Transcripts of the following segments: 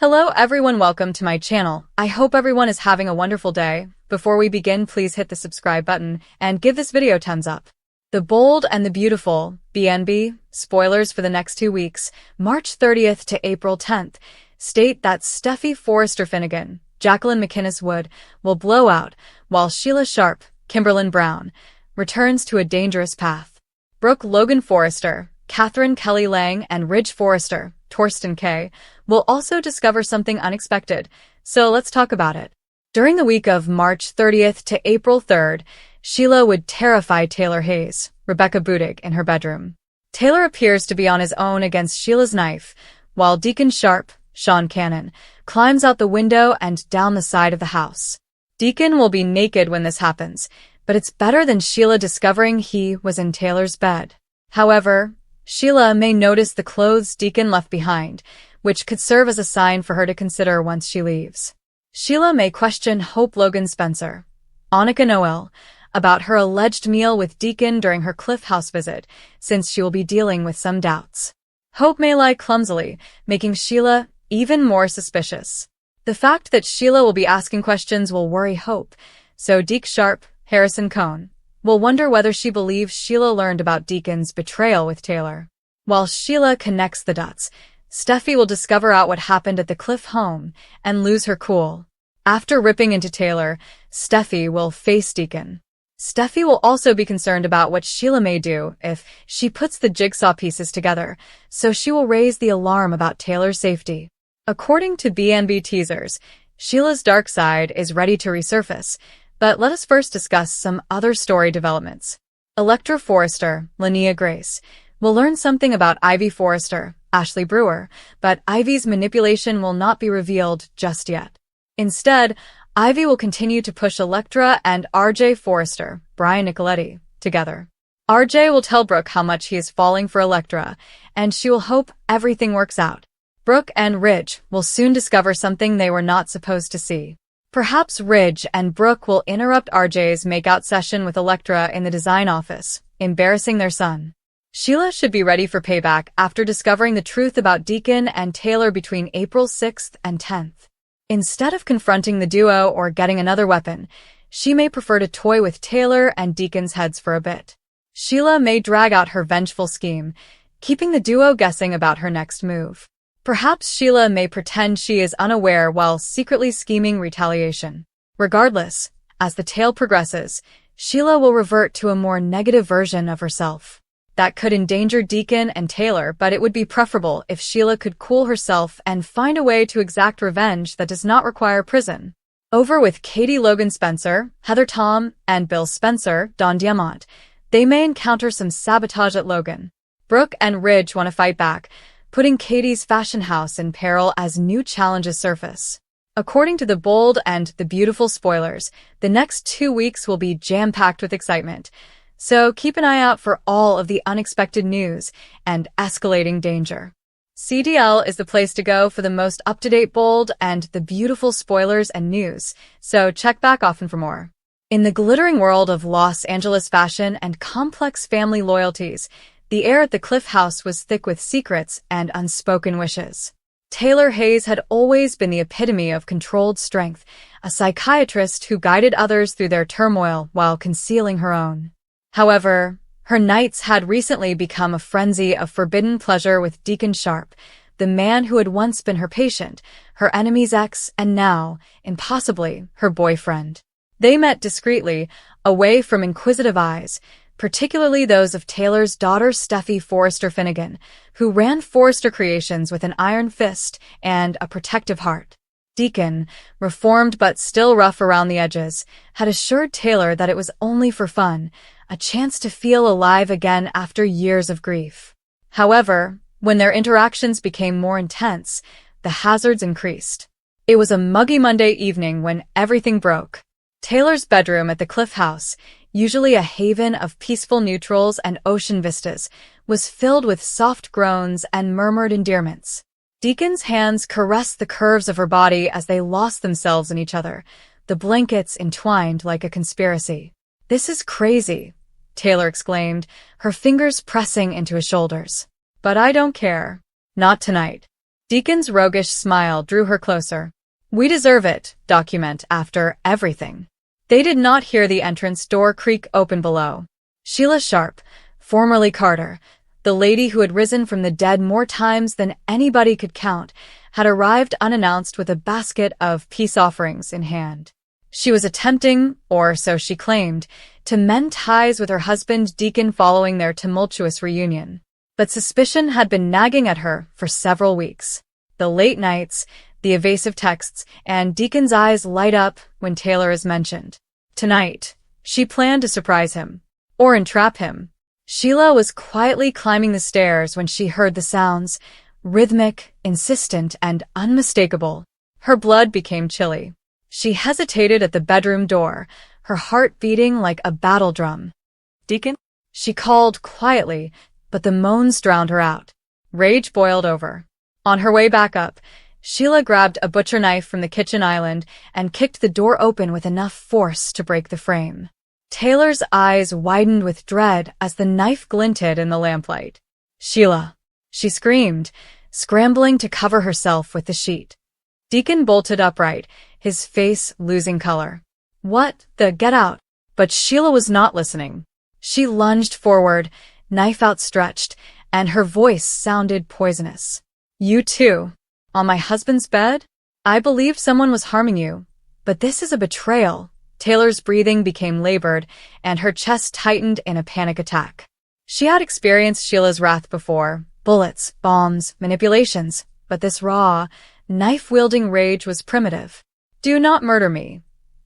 Hello everyone, welcome to my channel. I hope everyone is having a wonderful day. Before we begin, please hit the subscribe button and give this video a thumbs up. The Bold and the Beautiful, BNB, spoilers for the next 2 weeks, March 30th to April 10th, state that Steffi Forrester Finnegan, Jacqueline McInnes Wood, will blow out, while Sheila Sharp, Kimberlyn Brown, returns to a dangerous path. Brooke Logan Forrester, Catherine Kelly Lang, and Ridge Forrester, Torsten K., will also discover something unexpected, so let's talk about it. During the week of March 30th to April 3rd, Sheila would terrify Taylor Hayes, Rebecca Budig, in her bedroom. Taylor appears to be on his own against Sheila's knife, while Deacon Sharp, Sean Cannon, climbs out the window and down the side of the house. Deacon will be naked when this happens, but it's better than Sheila discovering he was in Taylor's bed. However, Sheila may notice the clothes Deacon left behind, which could serve as a sign for her to consider once she leaves. Sheila may question Hope Logan Spencer, Annika Noel, about her alleged meal with Deacon during her Cliff House visit, since she will be dealing with some doubts. Hope may lie clumsily, making Sheila even more suspicious. The fact that Sheila will be asking questions will worry Hope, so Deke Sharp, Harrison Cohn, will wonder whether she believes Sheila learned about Deacon's betrayal with Taylor. While Sheila connects the dots, Steffi will discover out what happened at the Cliff home and lose her cool. After ripping into Taylor, Steffi will face Deacon. Steffi will also be concerned about what Sheila may do if she puts the jigsaw pieces together, so she will raise the alarm about Taylor's safety. According to BNB teasers, Sheila's dark side is ready to resurface, but let us first discuss some other story developments. Electra Forrester, Linnea Grace, will learn something about Ivy Forrester, Ashley Brewer, but Ivy's manipulation will not be revealed just yet. Instead, Ivy will continue to push Electra and RJ Forrester, Brian Nicoletti, together. RJ will tell Brooke how much he is falling for Electra, and she will hope everything works out. Brooke and Ridge will soon discover something they were not supposed to see. Perhaps Ridge and Brooke will interrupt RJ's makeout session with Electra in the design office, embarrassing their son. Sheila should be ready for payback after discovering the truth about Deacon and Taylor between April 6th and 10th. Instead of confronting the duo or getting another weapon, she may prefer to toy with Taylor and Deacon's heads for a bit. Sheila may drag out her vengeful scheme, keeping the duo guessing about her next move. Perhaps Sheila may pretend she is unaware while secretly scheming retaliation. Regardless, as the tale progresses, Sheila will revert to a more negative version of herself. That could endanger Deacon and Taylor, but it would be preferable if Sheila could cool herself and find a way to exact revenge that does not require prison. Over with Katie Logan Spencer, Heather Tom, and Bill Spencer, Don Diamont. They may encounter some sabotage at Logan. Brooke and Ridge want to fight back, putting Katie's fashion house in peril as new challenges surface. According to the Bold and the Beautiful spoilers, the next 2 weeks will be jam-packed with excitement, so keep an eye out for all of the unexpected news and escalating danger. CDL is the place to go for the most up-to-date Bold and the Beautiful spoilers and news, so check back often for more. In the glittering world of Los Angeles fashion and complex family loyalties, the air at the Cliff House was thick with secrets and unspoken wishes. Taylor Hayes had always been the epitome of controlled strength, a psychiatrist who guided others through their turmoil while concealing her own. However, her nights had recently become a frenzy of forbidden pleasure with Deacon Sharp, the man who had once been her patient, her enemy's ex, and now, impossibly, her boyfriend. They met discreetly, away from inquisitive eyes, particularly those of Taylor's daughter Steffi Forrester Finnegan, who ran Forrester Creations with an iron fist and a protective heart. Deacon, reformed but still rough around the edges, had assured Taylor that it was only for fun, a chance to feel alive again after years of grief. However, when their interactions became more intense, the hazards increased. It was a muggy Monday evening when everything broke. Taylor's bedroom at the Cliff House, usually a haven of peaceful neutrals and ocean vistas, was filled with soft groans and murmured endearments. Deacon's hands caressed the curves of her body as they lost themselves in each other, the blankets entwined like a conspiracy. "This is crazy," Taylor exclaimed, her fingers pressing into his shoulders. "But I don't care. Not tonight." Deacon's roguish smile drew her closer. We deserve it, document after everything. They did not hear the entrance door creak open below. Sheila Sharp, formerly Carter, the lady who had risen from the dead more times than anybody could count, had arrived unannounced with a basket of peace offerings in hand. She was attempting, or so she claimed, to mend ties with her husband Deacon following their tumultuous reunion. But suspicion had been nagging at her for several weeks. The late nights, the evasive texts, and Deacon's eyes light up when Taylor is mentioned. Tonight, she planned to surprise him, or entrap him. Sheila was quietly climbing the stairs when she heard the sounds, rhythmic, insistent, and unmistakable. Her blood became chilly. She hesitated at the bedroom door, her heart beating like a battle drum. Deacon? She called quietly, but the moans drowned her out. Rage boiled over. On her way back up, Sheila grabbed a butcher knife from the kitchen island and kicked the door open with enough force to break the frame. Taylor's eyes widened with dread as the knife glinted in the lamplight. Sheila! She screamed, scrambling to cover herself with the sheet. Deacon bolted upright, his face losing color. What the get out? But Sheila was not listening. She lunged forward, knife outstretched, and her voice sounded poisonous. You too? On my husband's bed? I believed someone was harming you, but this is a betrayal. Taylor's breathing became labored, and her chest tightened in a panic attack. She had experienced Sheila's wrath before, bullets, bombs, manipulations, but this raw, knife-wielding rage was primitive. Do not murder me,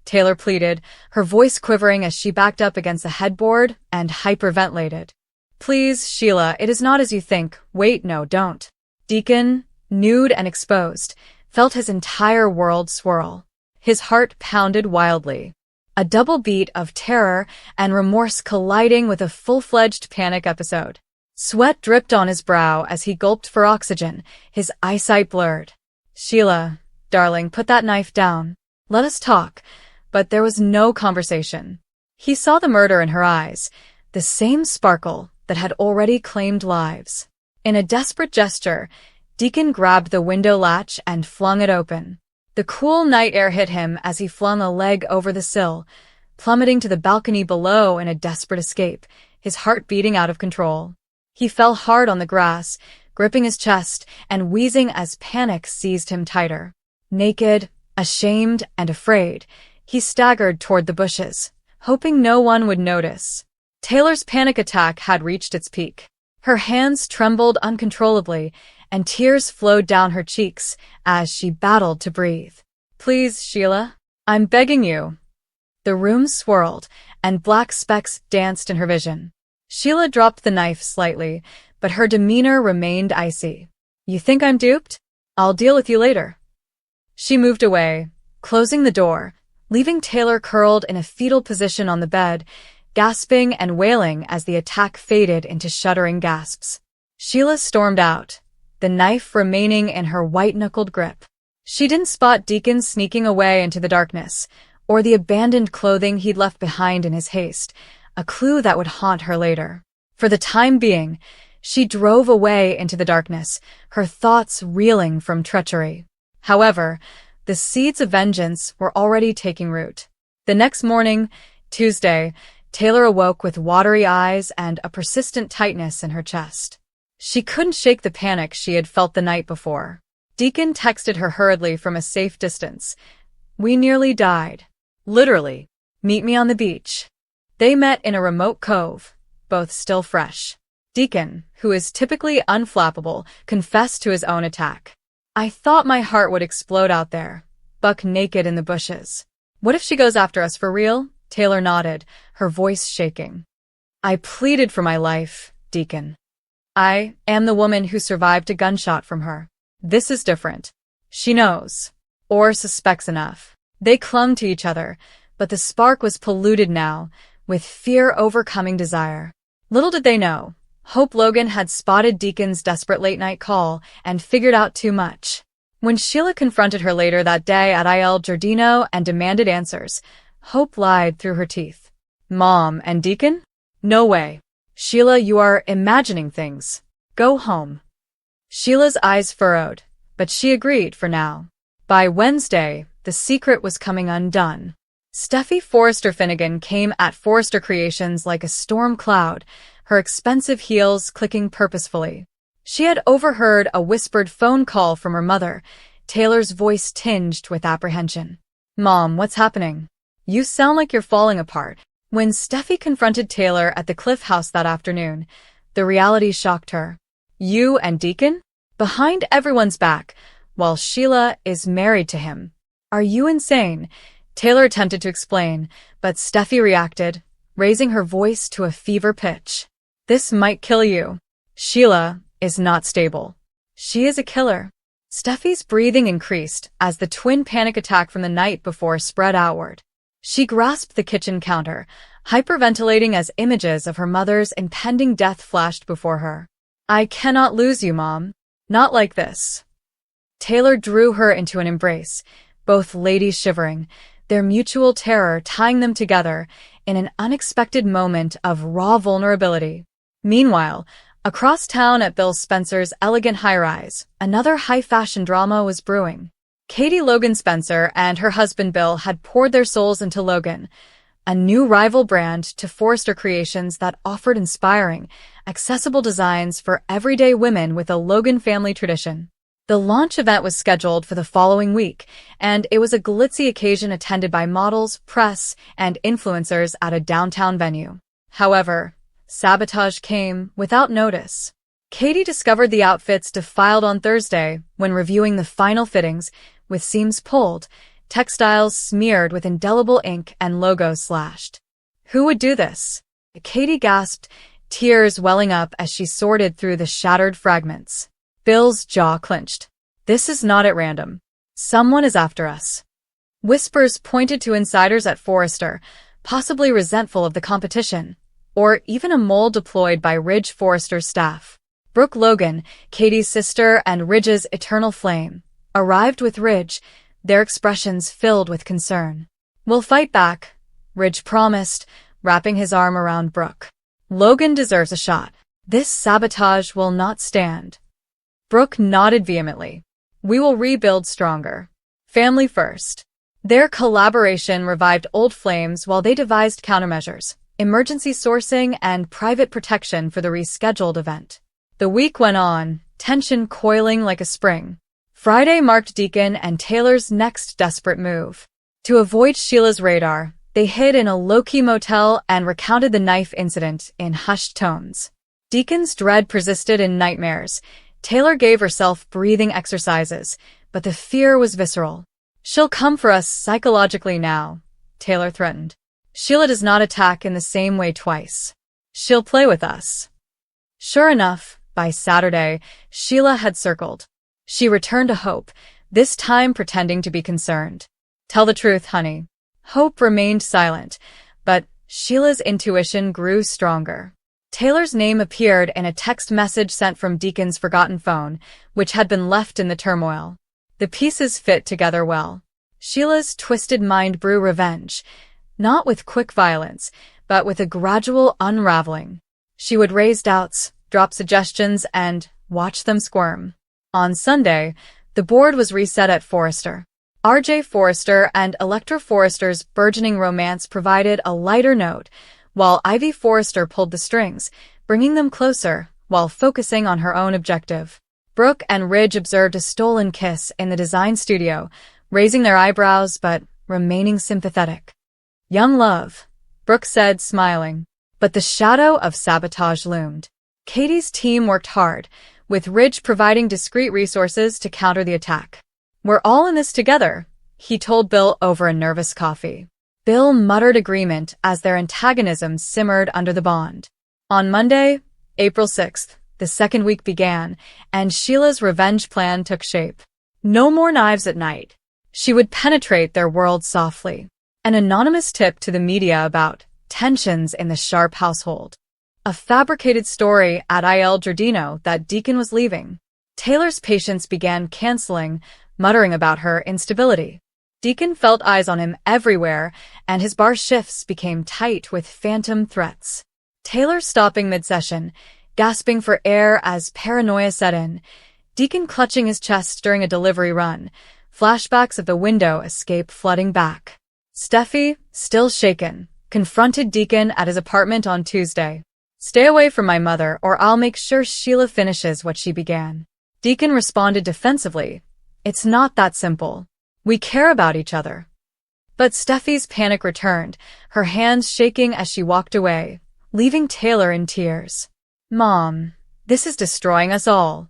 Taylor pleaded, her voice quivering as she backed up against the headboard and hyperventilated. Please, Sheila, it is not as you think. Wait, no, don't. Deacon, nude and exposed, felt his entire world swirl. His heart pounded wildly. A double beat of terror and remorse colliding with a full-fledged panic episode. Sweat dripped on his brow as he gulped for oxygen, his eyesight blurred. Sheila, darling, put that knife down. Let us talk. But there was no conversation. He saw the murder in her eyes, the same sparkle that had already claimed lives. In a desperate gesture, Deacon grabbed the window latch and flung it open. The cool night air hit him as he flung a leg over the sill, plummeting to the balcony below in a desperate escape, his heart beating out of control. He fell hard on the grass, gripping his chest and wheezing as panic seized him tighter. Naked, ashamed, and afraid, he staggered toward the bushes, hoping no one would notice. Taylor's panic attack had reached its peak. Her hands trembled uncontrollably, and tears flowed down her cheeks as she battled to breathe. Please, Sheila, I'm begging you. The room swirled, and black specks danced in her vision. Sheila dropped the knife slightly, but her demeanor remained icy. You think I'm duped? I'll deal with you later. She moved away, closing the door, leaving Taylor curled in a fetal position on the bed, gasping and wailing as the attack faded into shuddering gasps. Sheila stormed out, the knife remaining in her white-knuckled grip. She didn't spot Deacon sneaking away into the darkness, or the abandoned clothing he'd left behind in his haste, a clue that would haunt her later. For the time being, she drove away into the darkness, her thoughts reeling from treachery. However, the seeds of vengeance were already taking root. The next morning, Tuesday, Taylor awoke with watery eyes and a persistent tightness in her chest. She couldn't shake the panic she had felt the night before. Deacon texted her hurriedly from a safe distance. We nearly died. Literally. Meet me on the beach. They met in a remote cove, both still fresh. Deacon, who is typically unflappable, confessed to his own attack. I thought my heart would explode out there, buck naked in the bushes. What if she goes after us for real? Taylor nodded, her voice shaking. I pleaded for my life, Deacon. I am the woman who survived a gunshot from her. This is different. She knows, or suspects enough. They clung to each other, but the spark was polluted now, with fear overcoming desire. Little did they know, Hope Logan had spotted Deacon's desperate late-night call and figured out too much. When Sheila confronted her later that day at Il Giardino and demanded answers, Hope lied through her teeth. Mom and Deacon? No way. Sheila, you are imagining things. Go home. Sheila's eyes furrowed, but she agreed for now. By Wednesday, the secret was coming undone. Steffi Forrester Finnegan came at Forrester Creations like a storm cloud, her expensive heels clicking purposefully. She had overheard a whispered phone call from her mother, Taylor's voice tinged with apprehension. "Mom, what's happening? You sound like you're falling apart." When Steffi confronted Taylor at the Cliff House that afternoon, the reality shocked her. "You and Deacon? Behind everyone's back, while Sheila is married to him. Are you insane?" Taylor attempted to explain, but Steffi reacted, raising her voice to a fever pitch. "This might kill you. Sheila is not stable. She is a killer." Steffi's breathing increased as the twin panic attack from the night before spread outward. She grasped the kitchen counter, hyperventilating as images of her mother's impending death flashed before her. "I cannot lose you, Mom. Not like this." Taylor drew her into an embrace, both ladies shivering, their mutual terror tying them together in an unexpected moment of raw vulnerability. Meanwhile, across town at Bill Spencer's elegant high-rise, another high-fashion drama was brewing. Katie Logan Spencer and her husband Bill had poured their souls into Logan, a new rival brand to Forrester Creations that offered inspiring, accessible designs for everyday women with a Logan family tradition. The launch event was scheduled for the following week, and it was a glitzy occasion attended by models, press, and influencers at a downtown venue. However, sabotage came without notice. Katie discovered the outfits defiled on Thursday when reviewing the final fittings, with seams pulled, textiles smeared with indelible ink and logos slashed. Who would do this? Katie gasped, tears welling up as she sorted through the shattered fragments. Bill's jaw clenched. "This is not at random. Someone is after us." Whispers pointed to insiders at Forrester, possibly resentful of the competition, or even a mole deployed by Ridge Forrester's staff. Brooke Logan, Katie's sister and Ridge's eternal flame, arrived with Ridge, their expressions filled with concern. "We'll fight back," Ridge promised, wrapping his arm around Brooke. "Logan deserves a shot. This sabotage will not stand." Brooke nodded vehemently. "We will rebuild stronger. Family first." Their collaboration revived old flames while they devised countermeasures, emergency sourcing, and private protection for the rescheduled event. The week went on, tension coiling like a spring. Friday marked Deacon and Taylor's next desperate move. To avoid Sheila's radar, they hid in a low-key motel and recounted the knife incident in hushed tones. Deacon's dread persisted in nightmares. Taylor gave herself breathing exercises, but the fear was visceral. "She'll come for us psychologically now," Taylor threatened. "Sheila does not attack in the same way twice. She'll play with us." Sure enough, by Saturday, Sheila had circled. She returned to Hope, this time pretending to be concerned. "Tell the truth, honey." Hope remained silent, but Sheila's intuition grew stronger. Taylor's name appeared in a text message sent from Deacon's forgotten phone, which had been left in the turmoil. The pieces fit together well. Sheila's twisted mind brew revenge, not with quick violence, but with a gradual unraveling. She would raise doubts, drop suggestions, and watch them squirm. On Sunday, the board was reset at Forrester. R.J. Forrester and Electra Forrester's burgeoning romance provided a lighter note, while Ivy Forrester pulled the strings, bringing them closer while focusing on her own objective. Brooke and Ridge observed a stolen kiss in the design studio, raising their eyebrows but remaining sympathetic. "Young love," Brooke said, smiling. But the shadow of sabotage loomed. Katie's team worked hard, with Ridge providing discreet resources to counter the attack. "We're all in this together," he told Bill over a nervous coffee. Bill muttered agreement as their antagonism simmered under the bond. On Monday, April 6th, the second week began, and Sheila's revenge plan took shape. No more knives at night. She would penetrate their world softly. An anonymous tip to the media about tensions in the Sharp household. A fabricated story at Il Giardino that Deacon was leaving. Taylor's patients began canceling, muttering about her instability. Deacon felt eyes on him everywhere, and his bar shifts became tight with phantom threats. Taylor stopping mid-session, gasping for air as paranoia set in. Deacon clutching his chest during a delivery run. Flashbacks of the window escape flooding back. Steffi, still shaken, confronted Deacon at his apartment on Tuesday. "Stay away from my mother or I'll make sure Sheila finishes what she began." Deacon responded defensively. "It's not that simple. We care about each other." But Steffi's panic returned, her hands shaking as she walked away, leaving Taylor in tears. "Mom, this is destroying us all."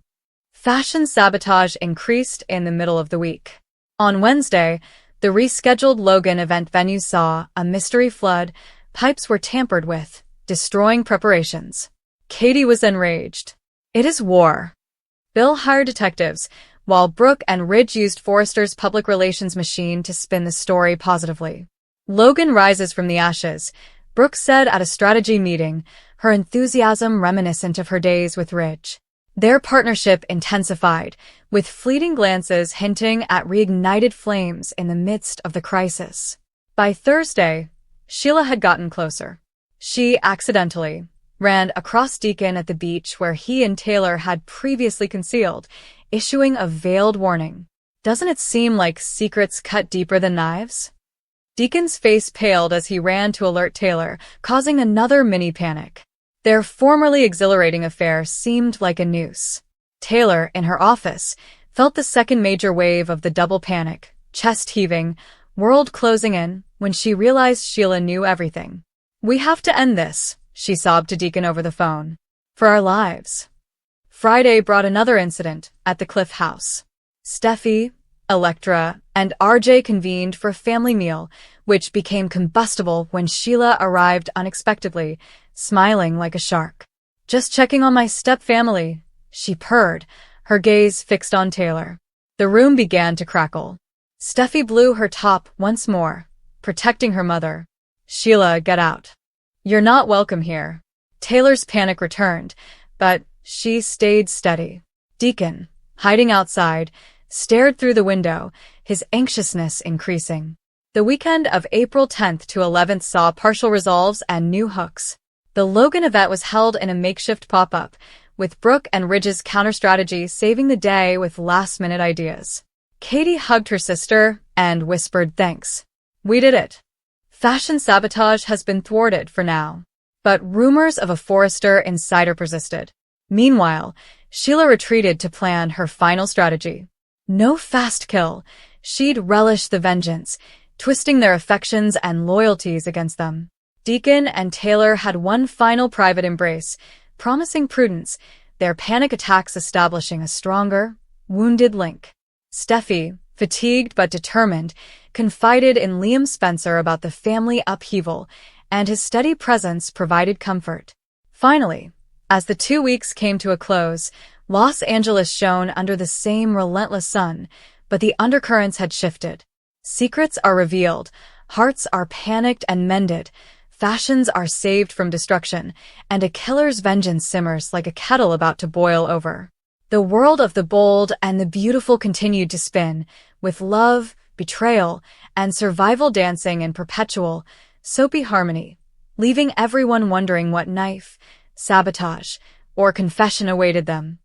Fashion sabotage increased in the middle of the week. On Wednesday, the rescheduled Logan event venue saw a mystery flood. Pipes were tampered with, destroying preparations. Katie was enraged. "It is war." Bill hired detectives, while Brooke and Ridge used Forrester's public relations machine to spin the story positively. "Logan rises from the ashes," Brooke said at a strategy meeting, her enthusiasm reminiscent of her days with Ridge. Their partnership intensified, with fleeting glances hinting at reignited flames in the midst of the crisis. By Thursday, Sheila had gotten closer. She accidentally ran across Deacon at the beach where he and Taylor had previously concealed, issuing a veiled warning. "Doesn't it seem like secrets cut deeper than knives?" Deacon's face paled as he ran to alert Taylor, causing another mini panic. Their formerly exhilarating affair seemed like a noose. Taylor, in her office, felt the second major wave of the double panic, chest heaving, world closing in, when she realized Sheila knew everything. "We have to end this," she sobbed to Deacon over the phone. "For our lives." Friday brought another incident at the Cliff House. Steffi, Electra, and RJ convened for a family meal, which became combustible when Sheila arrived unexpectedly, smiling like a shark. "Just checking on my step-family," she purred, her gaze fixed on Taylor. The room began to crackle. Steffi blew her top once more, protecting her mother. "Sheila, get out. You're not welcome here." Taylor's panic returned, but she stayed steady. Deacon, hiding outside, stared through the window, his anxiousness increasing. The weekend of April 10th to 11th saw partial resolves and new hooks. The Logan event was held in a makeshift pop-up, with Brooke and Ridge's counter-strategy saving the day with last-minute ideas. Katie hugged her sister and whispered thanks. "We did it." Fashion sabotage has been thwarted for now. But rumors of a Forrester insider persisted. Meanwhile, Sheila retreated to plan her final strategy. No fast kill. She'd relish the vengeance, twisting their affections and loyalties against them. Deacon and Taylor had one final private embrace, promising prudence, their panic attacks establishing a stronger, wounded link. Steffi, fatigued but determined, confided in Liam Spencer about the family upheaval, and his steady presence provided comfort. Finally, as the 2 weeks came to a close, Los Angeles shone under the same relentless sun, but the undercurrents had shifted. Secrets are revealed, hearts are panicked and mended, fashions are saved from destruction, and a killer's vengeance simmers like a kettle about to boil over. The world of the bold and the beautiful continued to spin, with love, betrayal, and survival dancing in perpetual, soapy harmony, leaving everyone wondering what knife, sabotage, or confession awaited them.